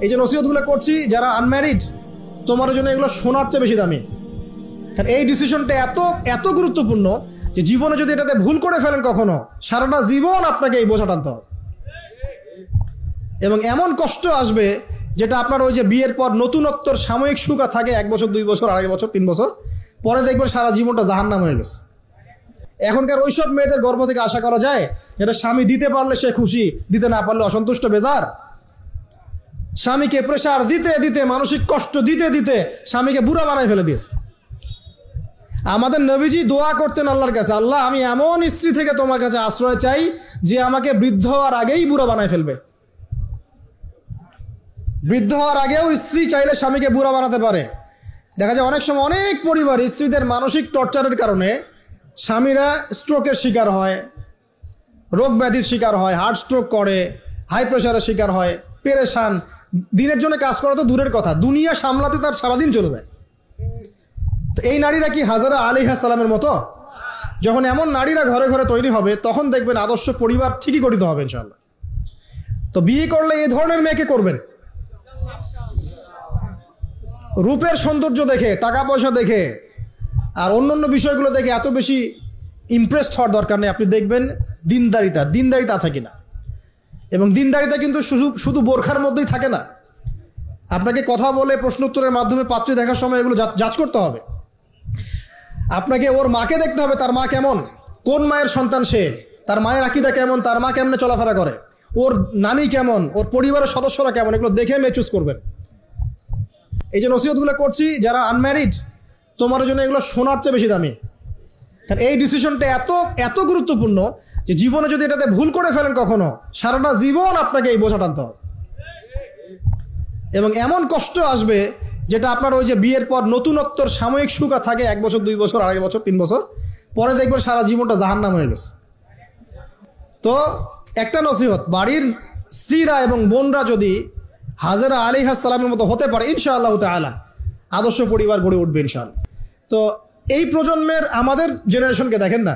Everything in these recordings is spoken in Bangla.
এই যে নসিহতগুলো করছি যারা আনম্যারিড, তোমার জন্য এগুলো শোনার চেয়ে বেশি দামি। কারণ এই ডিসিশনটা এত এত গুরুত্বপূর্ণ যে জীবনে যদি এটাতে ভুল করে ফেলেন কখনো, সারাটা জীবন আপনাকে এই বোঝা টানতে হবে। এবং এমন কষ্ট আসবে যেটা আপনার ওই যে বিয়ের পর নতুনত্বর সাময়িক সুখ থাকে 1 বছর 2 বছর 2.5 বছর 3 বছর, পরে দেখবেন সারা জীবনটা জাহান্নাম হয়ে গেছে। এখনকার ওইসব মেয়েদের গর্ভ থেকে আশা করা যায় যেটা স্বামী দিতে পারলে সে খুশি, দিতে না পারলে অসন্তুষ্ট বেজার। স্বামীকে প্রেসার দিতে দিতে, মানসিক কষ্ট দিতে দিতে স্বামীকে বুড়া বানায় ফেলে দিয়েছে। আমাদের নবীজি দোয়া করতেন আল্লাহর কাছে, আল্লাহ আমি এমন স্ত্রী থেকে তোমার কাছে আশ্রয় চাই যে আমাকে বৃদ্ধ হওয়ার আগেই বুড়া বানায় ফেলবে। বৃদ্ধ হওয়ার আগেও স্ত্রী চাইলে স্বামীকে বুড়া বানাতে পারে। দেখা যায় অনেক সময় অনেক পরিবার স্ত্রীদের মানসিক টর্চারের কারণে স্বামীরা স্ট্রোকের শিকার হয়, রোগ ব্যাধির শিকার হয়, হার্ট স্ট্রোক করে, হাই প্রেশারের শিকার হয়, পেরেশান। দিনের জন্য কাজ করা তো দূরের কথা, দুনিয়া সামলাতে তার সারাদিন চলে যায়। তো এই নারীরা কি হাজরা আলাইহিস সালামের মতো? যখন এমন নারীরা ঘরে ঘরে তৈরি হবে তখন দেখবেন আদর্শ পরিবার ঠিকই গঠিত হবে ইনশাআল্লাহ। তো বিয়ে করলে এই ধরনের মেয়েকে করবেন। রূপের সৌন্দর্য দেখে, টাকা পয়সা দেখে আর অন্যান্য বিষয়গুলো দেখে এত বেশি ইমপ্রেসড হওয়ার দরকার নেই। আপনি দেখবেন দিনদারিতা আছে কিনা। এবং দিনদারিতা কিন্তু শুধু বোরখার মধ্যেই থাকে না। আপনাকে কথা বলে প্রশ্ন উত্তরের মাধ্যমে পাত্রী দেখার সময় এগুলো যাচ করতে হবে। আপনাকে ওর মাকে দেখতে হবে, তার মা কেমন, কোন মায়ের সন্তান সে, তার মায়ের আকীদা কেমন, তার মা কেমনে চলাফেরা করে, ওর নানি কেমন, ওর পরিবারের সদস্যরা কেমন, এগুলো দেখে মেয়ে চুজ করবেন। এই যে নসিহতগুলো করছি যারা আনম্যারিড, তোমার জন্য এগুলো শোনার চেয়ে বেশি দামি। কারণ এই ডিসিশনটা এত এত গুরুত্বপূর্ণ যে জীবনে যদি এটাতে ভুল করে ফেলেন কখনো, সারাটা জীবন আপনাকে এই বোঝা টানতে হবে। এবং এমন কষ্ট আসবে যেটা আপনার ওই যে বিয়ের পর নতুনত্বর সাময়িক সুখ থাকে 1 বছর 2 বছর 2.5 বছর 3 বছর, পরে দেখবেন সারা জীবনটা জাহান্নাম হয়ে গেছে। তো একটা নসিহত, বাড়ির স্ত্রীরা এবং বোনরা যদি হাজরা আলাইহিস সালামের মতো হতে পারে ইনশাআল্লাহ তাআলা, আদর্শ পরিবার গড়ে উঠবে ইনশাআল্লাহ। তো এই প্রজন্মের আমাদের জেনারেশনকে দেখেন না,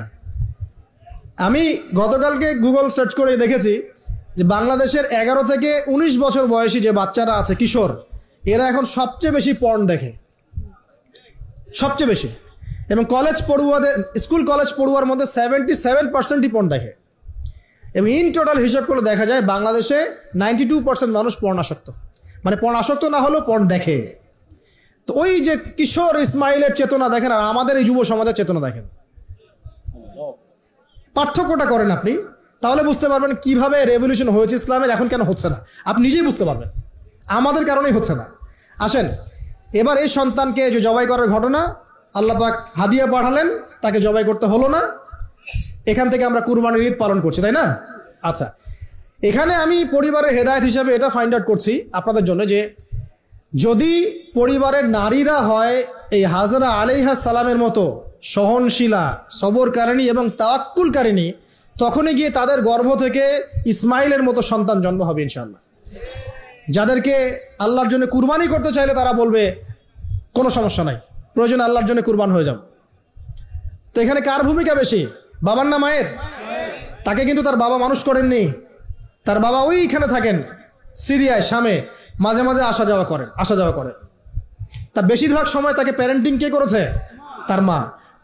আমি গতকালকে গুগল সার্চ করে দেখেছি যে বাংলাদেশের 11 থেকে 19 বছর বয়সী যে বাচ্চারা আছে, কিশোর, এরা এখন সবচেয়ে বেশি পর্ন দেখে, সবচেয়ে বেশি। এবং স্কুল কলেজ পড়ুয়ার মধ্যে 77%ই পর্ন দেখে। এবং ইন টোটাল হিসাব করে দেখা যায় বাংলাদেশে 92% মানুষ পর্ন আসক্ত, মানে পর্ন আসক্ত না হলেও পর্ন দেখে। তো ওই যে কিশোর ইসমাইলের চেতনা দেখেন আর আমাদের এই যুব সমাজের চেতনা দেখেন, পার্থক্যটা করেন আপনি, তাহলে বুঝতে পারবেন কিভাবে রেভলিউশন হয়েছে ইসলামের, এখন কেন হচ্ছে না আপনি নিজেই বুঝতে পারবেন। আমাদের কারণেই হচ্ছে না। আসেন এবার এই সন্তানকে যে জবাই করার ঘটনা, আল্লাহ পাক হাদিয়া পাঠালেন, তাকে জবাই করতে হলো না, এখান থেকে আমরা কুরবানির ঈদ পালন করছি, তাই না? আচ্ছা, এখানে আমি পরিবারের হেদায়েত হিসাবে এটা ফাইন্ড আউট করছি আপনাদের জন্য যে যদি পরিবারের নারীরা হয় এই হাজরা আলাইহিস সালামের মতো সহনশীলা, সবরকারিণী এবং তাওয়াক্কুলকারিণী, তখনই গিয়ে তাদের গর্ভ থেকে ইসমাইলের মতো সন্তান জন্ম হবে ইনশাআল্লাহ। যাদেরকে আল্লাহর জন্য কুরবানি করতে চাইলে তারা বলবে কোনো সমস্যা নাই, প্রয়োজন আল্লাহর জন্য কুরবান হয়ে যাও। তো এখানে কার ভূমিকা বেশি, বাবার না মায়ের? তাকে কিন্তু তার বাবা মানুষ করেননি, তার বাবা ওইখানে থাকেন সিরিয়ায়, শামে, মাঝে মাঝে আসা যাওয়া করেন। তার বেশিরভাগ সময় তাকে প্যারেন্টিং কে করেছে? তার মা।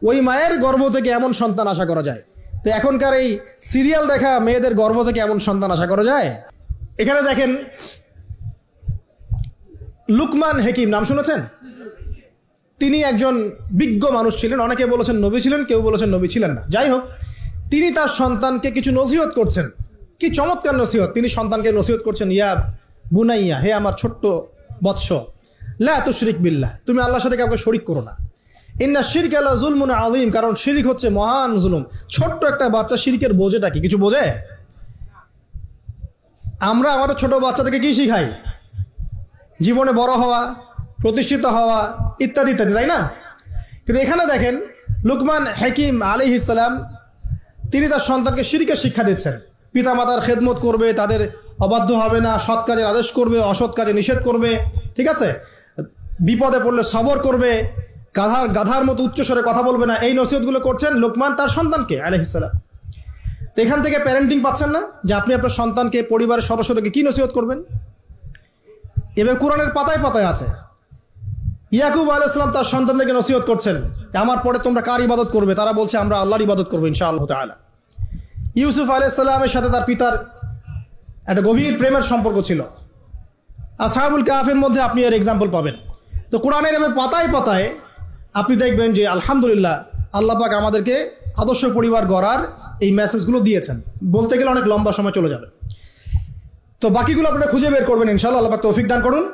ওই মায়ের গর্ভ থেকে এমন সন্তান আশা করা যায়। তো এখনকার এই সিরিয়াল দেখা মেয়েদের গর্ভ থেকে এমন সন্তান আশা করা যায়? এখানে দেখেন লুকমান হাকিম, নাম শুনেছেন? তিনি একজন বিজ্ঞ মানুষ ছিলেন, অনেকে বলেছেন নবী ছিলেন, কেউ বলেছেন নবী ছিলেন না। যাই হোক, তিনি তার সন্তানকে কিছু নসিহত করছেন। কি চমৎকার নসিহত! তিনি সন্তানকে নসিহত করছেন, ইয়া বুনাইয়া, হে আমার ছোট্ট বৎস, লা তুশরিক বিল্লাহ, তুমি আল্লাহর সাথে কাউকে শরিক করো না। ইন্না শিরকা লা যুলমুন আযীম, কারণ শিরক হচ্ছে মহান জুলুম। ছোট্ট একটা বাচ্চা শিরকের বোঝেটা কি কিছু বোঝে? আমরা আমাদের ছোট বাচ্চাদেরকে কি শিখাই? জীবনে বড় হওয়া, প্রতিষ্ঠিত হওয়া, ইত্যাদি ইত্যাদি, তাই না? কিন্তু এখানে দেখেন লুকমান হাকিম আলাইহিস সালাম, তিনি তার সন্তানকে শিরকের শিক্ষা দিচ্ছেন। পিতামাতার খেদমত করবে, তাদের অবাধ্য হবে না, সৎ কাজের আদেশ করবে, অসৎ কাজে নিষেধ করবে, ঠিক আছে? বিপদে পড়লে সবর করবে, গাধার মতো উচ্চস্বরে কথা বলবে না। এই নসিহতগুলো করছেন লুকমান তার সন্তানকে আলাইহিস সালাম। তো এখান থেকে প্যারেন্টিং পাচ্ছেন না যে আপনি আপনার সন্তানকে, পরিবারের সদস্যদেরকে কি নসিহত করবেন? এবার কোরআনের পাতায় পাতায় আছে। ইয়াকুব আলাইহিস সালাম তার সন্তানদেরকে নসিহত করছেন, আমার পরে তোমরা কার ইবাদত করবে? তারা বলছে আমরা আল্লাহর ইবাদত করবো ইনশাআল্লাহ তাআলা। ইউসুফ আলাইহিস সালামের সাথে তার পিতার একটা গভীর প্রেমের সম্পর্ক ছিল। আসহাবুল কাহফের মধ্যে আপনি এর এক্সাম্পল পাবেন। তো কোরআনের এভাবে পাতায় পাতায় আপনি দেখবেন যে আলহামদুলিল্লাহ আল্লাহ পাক আমাদেরকে আদর্শ পরিবার গড়ার এই মেসেজগুলো দিয়েছেন। বলতে গেলে অনেক লম্বা সময় চলে যাবে, তো বাকিগুলো আপনারা খুঁজে বের করবেন ইনশাআল্লাহ। আল্লাহ পাক তৌফিক দান করুন।